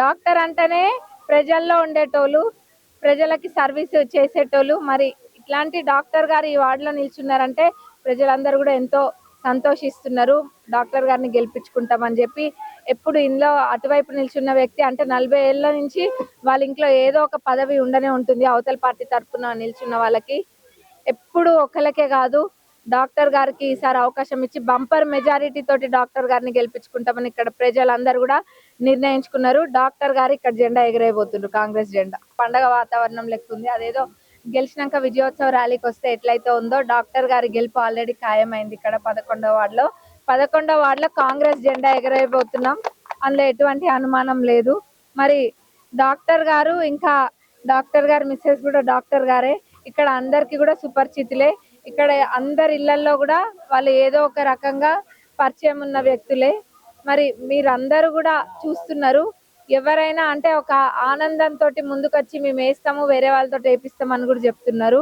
Doctor అంటేనే ప్రజల్లో ఉండేటోళ్ళు, ప్రజలకి సర్వీస్ చేసేటోళ్ళు. మరి ఇట్లాంటి డాక్టర్ గారు ఈ వార్డులో నిల్చున్నారంటే ప్రజలందరూ కూడా ఎంతో సంతోషిస్తున్నారు. డాక్టర్ గారిని గెలిపించుకుంటామని చెప్పి ఎప్పుడు ఇంట్లో అటువైపు నిల్చున్న వ్యక్తి అంటే 40 ఏళ్ల నుంచి వాళ్ళ ఇంట్లో ఏదో ఒక పదవి ఉండనే ఉంటుంది. అవతల పార్టీ తరఫున నిల్చున్న వాళ్ళకి ఎప్పుడు ఒకళ్ళకే కాదు, డాక్టర్ గారికి ఈసారి అవకాశం ఇచ్చి బంపర్ మెజారిటీ తోటి డాక్టర్ గారిని గెలిపించుకుంటామని ఇక్కడ ప్రజలందరూ కూడా నిర్ణయించుకున్నారు. డాక్టర్ గారు ఇక్కడ జెండా ఎగరేయబోతున్నారు, కాంగ్రెస్ జెండా. పండగ వాతావరణం లెక్క ఉంది. అదేదో గెలిచినాక విజయోత్సవ ర్యాలీకి వస్తే ఎట్లయితే ఉందో డాక్టర్ గారి గెలుపు ఆల్రెడీ ఖాయమైంది. ఇక్కడ 11వ వార్డులో కాంగ్రెస్ జెండా ఎగరేయబోతున్నాం, అందులో ఎటువంటి అనుమానం లేదు. మరి డాక్టర్ గారు ఇంకా డాక్టర్ గారి మిస్సెస్ కూడా డాక్టర్ గారే. ఇక్కడ అందరికి కూడా సుపరిచితులే. ఇక్కడ అందరి ఇళ్లలో కూడా వాళ్ళు ఏదో ఒక రకంగా పరిచయం ఉన్న వ్యక్తులే. మరి మీరందరూ కూడా చూస్తున్నారు. ఎవరైనా అంటే ఒక ఆనందంతో ముందుకొచ్చి మేము వేస్తాము, వేరే వాళ్ళతో వేపిస్తామని కూడా చెప్తున్నారు.